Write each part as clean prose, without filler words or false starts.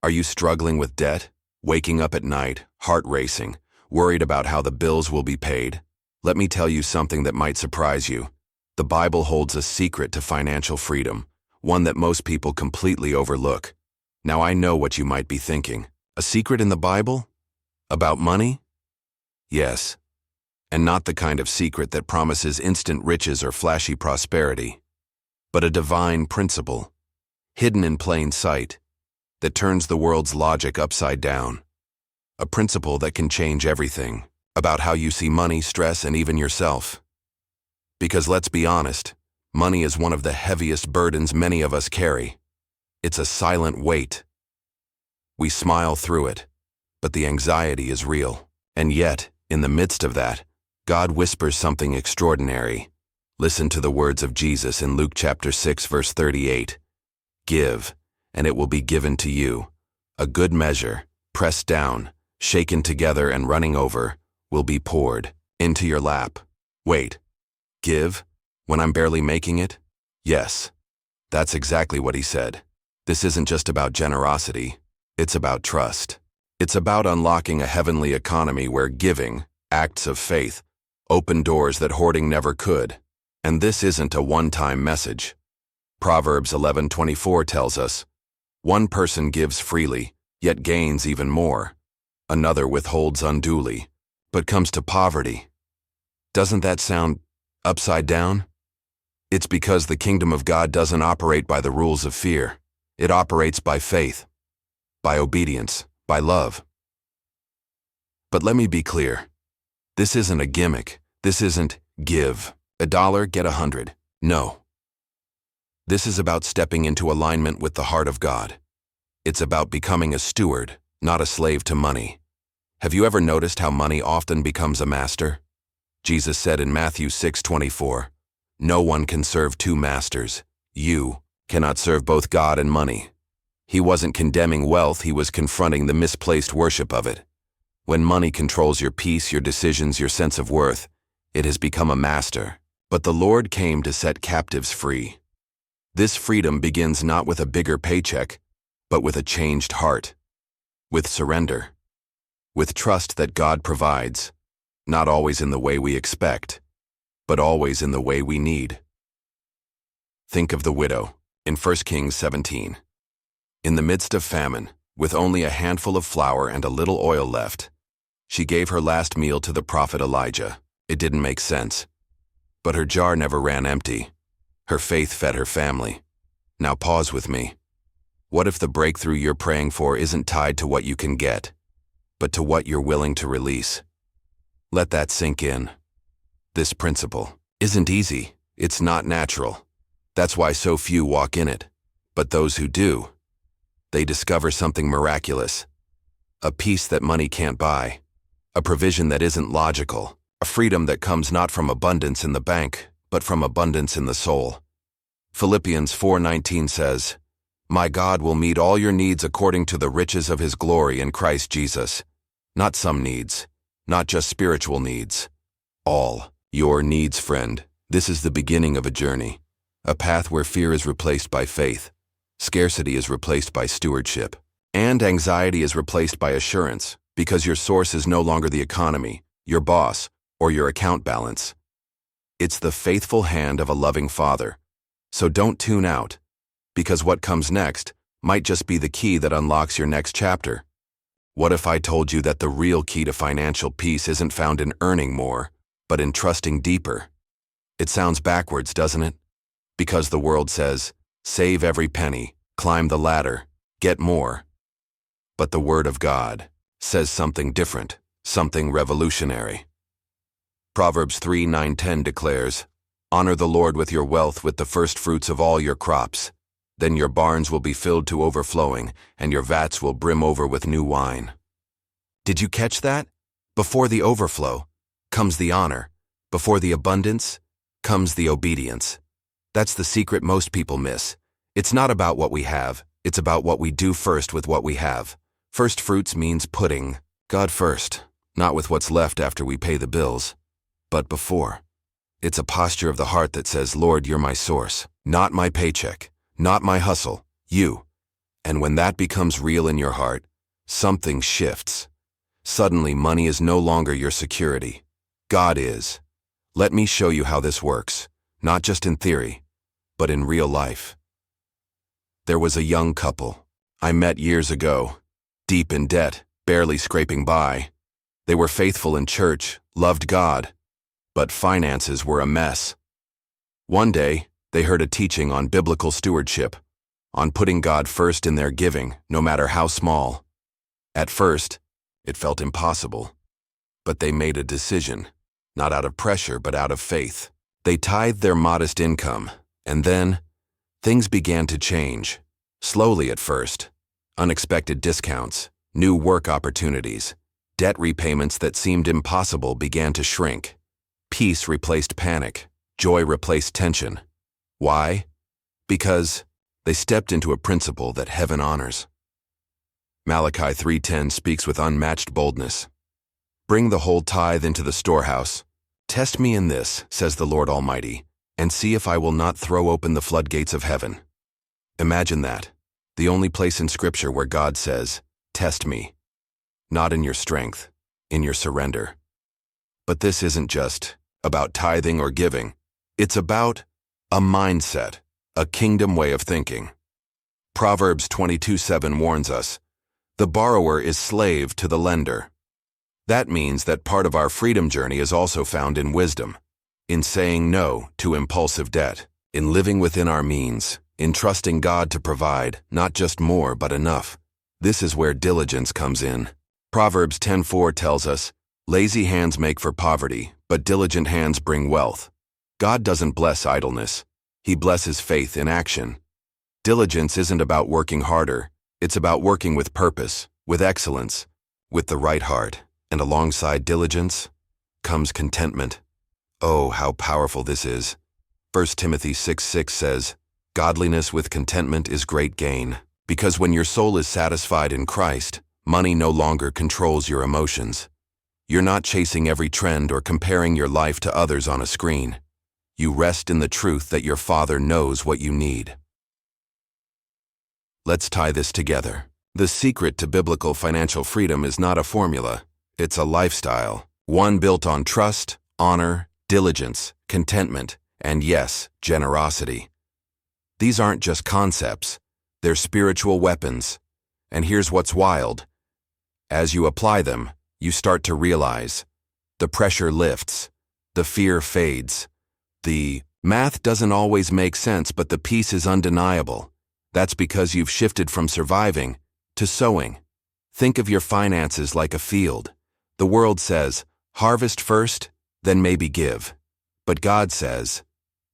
Are you struggling with debt? Waking up at night, heart racing, worried about how the bills will be paid? Let me tell you something that might surprise you. The Bible holds a secret to financial freedom, one that most people completely overlook. Now I know what you might be thinking. A secret in the Bible? About money? Yes. And not the kind of secret that promises instant riches or flashy prosperity, but a divine principle, hidden in plain sight, that turns the world's logic upside down. A principle that can change everything, about how you see money, stress, and even yourself. Because let's be honest, money is one of the heaviest burdens many of us carry. It's a silent weight. We smile through it, but the anxiety is real. And yet, in the midst of that, God whispers something extraordinary. Listen to the words of Jesus in Luke chapter 6, verse 38. Give, and it will be given to you. A good measure, pressed down, shaken together and running over, will be poured into your lap. Wait, give? When I'm barely making it? Yes, that's exactly what he said. This isn't just about generosity, it's about trust. It's about unlocking a heavenly economy where giving, acts of faith, open doors that hoarding never could. And this isn't a one-time message. Proverbs 11:24 tells us, one person gives freely, yet gains even more. Another withholds unduly, but comes to poverty. Doesn't that sound upside down? It's because the kingdom of God doesn't operate by the rules of fear. It operates by faith, by obedience, by love. But let me be clear. This isn't a gimmick. This isn't give $1, get 100. No. This is about stepping into alignment with the heart of God. It's about becoming a steward, not a slave to money. Have you ever noticed how money often becomes a master? Jesus said in Matthew 6:24, no one can serve two masters. You cannot serve both God and money. He wasn't condemning wealth, he was confronting the misplaced worship of it. When money controls your peace, your decisions, your sense of worth, it has become a master. But the Lord came to set captives free. This freedom begins not with a bigger paycheck, but with a changed heart, with surrender, with trust that God provides, not always in the way we expect, but always in the way we need. Think of the widow in 1 Kings 17. In the midst of famine, with only a handful of flour and a little oil left, she gave her last meal to the prophet Elijah. It didn't make sense. But her jar never ran empty. Her faith fed her family. Now pause with me. What if the breakthrough you're praying for isn't tied to what you can get, but to what you're willing to release? Let that sink in. This principle isn't easy. It's not natural. That's why so few walk in it. But those who do, they discover something miraculous. A peace that money can't buy. A provision that isn't logical. A freedom that comes not from abundance in the bank, but from abundance in the soul. Philippians 4:19 says, my God will meet all your needs according to the riches of his glory in Christ Jesus. Not some needs, not just spiritual needs. All your needs, friend. This is the beginning of a journey. A path where fear is replaced by faith. Scarcity is replaced by stewardship. And anxiety is replaced by assurance, because your source is no longer the economy, your boss, or your account balance. It's the faithful hand of a loving Father. So don't tune out, because what comes next might just be the key that unlocks your next chapter. What if I told you that the real key to financial peace isn't found in earning more, but in trusting deeper? It sounds backwards, doesn't it? Because the world says, save every penny, climb the ladder, get more. But the Word of God says something different, something revolutionary. Proverbs 3:9-10 declares, honor the Lord with your wealth, with the first fruits of all your crops. Then your barns will be filled to overflowing, and your vats will brim over with new wine. Did you catch that? Before the overflow comes the honor. Before the abundance comes the obedience. That's the secret most people miss. It's not about what we have, it's about what we do first with what we have. First fruits means putting God first, not with what's left after we pay the bills, but before. It's a posture of the heart that says, Lord, you're my source, not my paycheck, not my hustle, you. And when that becomes real in your heart, something shifts. Suddenly, money is no longer your security. God is. Let me show you how this works, not just in theory, but in real life. There was a young couple I met years ago, deep in debt, barely scraping by. They were faithful in church, loved God, but finances were a mess. One day, they heard a teaching on biblical stewardship, on putting God first in their giving, no matter how small. At first, it felt impossible, but they made a decision, not out of pressure but out of faith. They tithed their modest income, and then, things began to change. Slowly at first. Unexpected discounts, new work opportunities, debt repayments that seemed impossible began to shrink. Peace replaced panic, joy replaced tension. Why? Because they stepped into a principle that heaven honors. Malachi 3:10 speaks with unmatched boldness. Bring the whole tithe into the storehouse. Test me in this, says the Lord Almighty, and see if I will not throw open the floodgates of heaven. Imagine that. The only place in Scripture where God says, test me. Not in your strength, in your surrender. But this isn't just about tithing or giving. It's about a mindset, a kingdom way of thinking. Proverbs 22:7 warns us, the borrower is slave to the lender. That means that part of our freedom journey is also found in wisdom, in saying no to impulsive debt, in living within our means, in trusting God to provide, not just more, but enough. This is where diligence comes in. Proverbs 10:4 tells us, lazy hands make for poverty, but diligent hands bring wealth. God doesn't bless idleness. He blesses faith in action. Diligence isn't about working harder. It's about working with purpose, with excellence, with the right heart. And alongside diligence comes contentment. Oh, how powerful this is. 1 Timothy 6:6 says, godliness with contentment is great gain, because when your soul is satisfied in Christ, money no longer controls your emotions. You're not chasing every trend or comparing your life to others on a screen. You rest in the truth that your Father knows what you need. Let's tie this together. The secret to biblical financial freedom is not a formula. It's a lifestyle, one built on trust, honor, diligence, contentment, and yes, generosity. These aren't just concepts, they're spiritual weapons. And here's what's wild. As you apply them, you start to realize the pressure lifts, the fear fades, the math doesn't always make sense, but the peace is undeniable. That's because you've shifted from surviving to sowing. Think of your finances like a field. The world says, harvest first, then maybe give. But God says,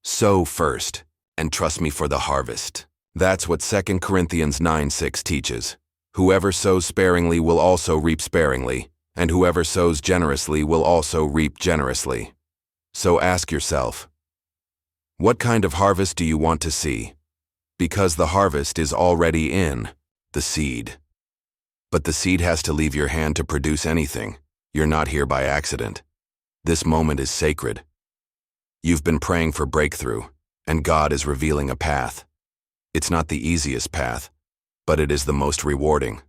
sow first, and trust me for the harvest. That's what 2 Corinthians 9:6 teaches. Whoever sows sparingly will also reap sparingly, and whoever sows generously will also reap generously. So ask yourself, what kind of harvest do you want to see? Because the harvest is already in the seed. But the seed has to leave your hand to produce anything. You're not here by accident. This moment is sacred. You've been praying for breakthrough, and God is revealing a path. It's not the easiest path, but it is the most rewarding.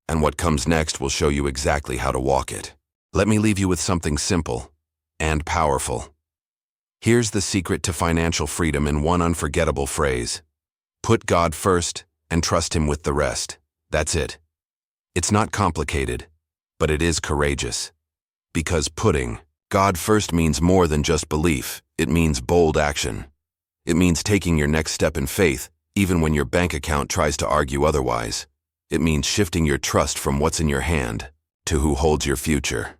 And what comes next will show you exactly how to walk it. Let me leave you with something simple and powerful. Here's the secret to financial freedom in one unforgettable phrase. Put God first and trust Him with the rest. That's it. It's not complicated, but it is courageous. Because putting God first means more than just belief. It means bold action. It means taking your next step in faith, even when your bank account tries to argue otherwise. It means shifting your trust from what's in your hand to who holds your future.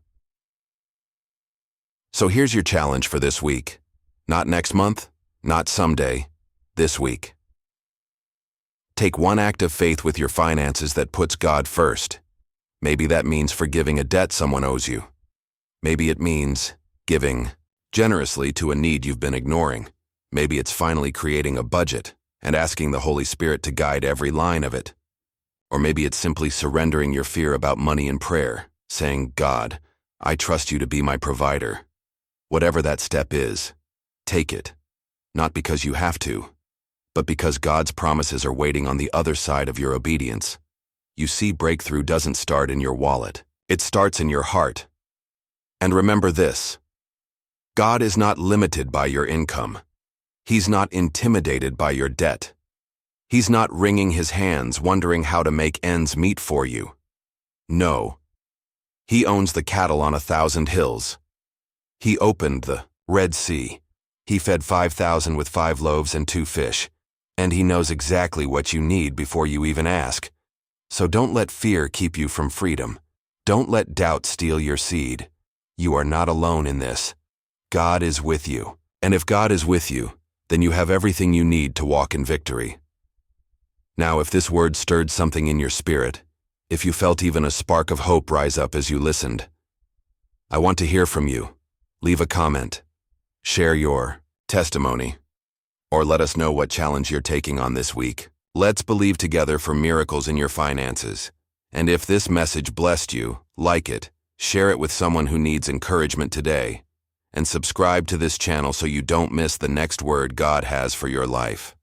So here's your challenge for this week. Not next month, not someday, this week. Take one act of faith with your finances that puts God first. Maybe that means forgiving a debt someone owes you. Maybe it means giving generously to a need you've been ignoring. Maybe it's finally creating a budget and asking the Holy Spirit to guide every line of it. Or maybe it's simply surrendering your fear about money in prayer, saying, God, I trust you to be my provider. Whatever that step is, take it. Not because you have to, but because God's promises are waiting on the other side of your obedience. You see, breakthrough doesn't start in your wallet. It starts in your heart. And remember this: God is not limited by your income. He's not intimidated by your debt. He's not wringing his hands wondering how to make ends meet for you. No. He owns the cattle on 1,000 hills. He opened the Red Sea. He fed 5,000 with 5 loaves and 2 fish. And he knows exactly what you need before you even ask. So don't let fear keep you from freedom. Don't let doubt steal your seed. You are not alone in this. God is with you. And if God is with you, then you have everything you need to walk in victory. Now, if this word stirred something in your spirit, if you felt even a spark of hope rise up as you listened, I want to hear from you. Leave a comment. Share your testimony. Or let us know what challenge you're taking on this week. Let's believe together for miracles in your finances. And if this message blessed you, like it, share it with someone who needs encouragement today, and subscribe to this channel so you don't miss the next word God has for your life.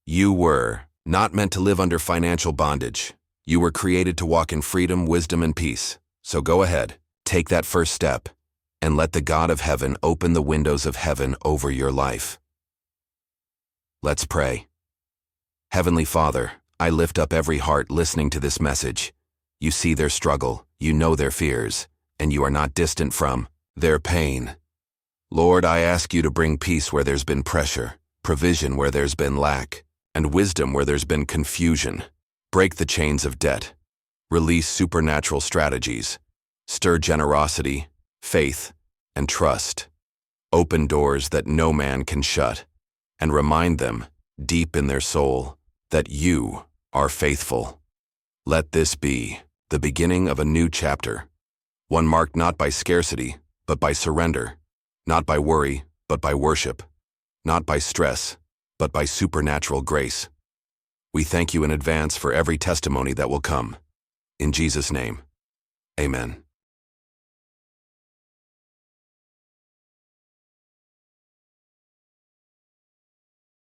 You were not meant to live under financial bondage. You were created to walk in freedom, wisdom, and peace. So go ahead, take that first step, and let the God of heaven open the windows of heaven over your life. Let's pray. Heavenly Father, I lift up every heart listening to this message. You see their struggle, you know their fears, and you are not distant from their pain. Lord, I ask you to bring peace where there's been pressure, provision where there's been lack, and wisdom where there's been confusion. Break the chains of debt. Release supernatural strategies. Stir generosity, faith, and trust. Open doors that no man can shut, and remind them, deep in their soul, that you are faithful. Let this be the beginning of a new chapter, one marked not by scarcity, but by surrender, not by worry, but by worship, not by stress, but by supernatural grace. We thank you in advance for every testimony that will come. In Jesus' name, amen.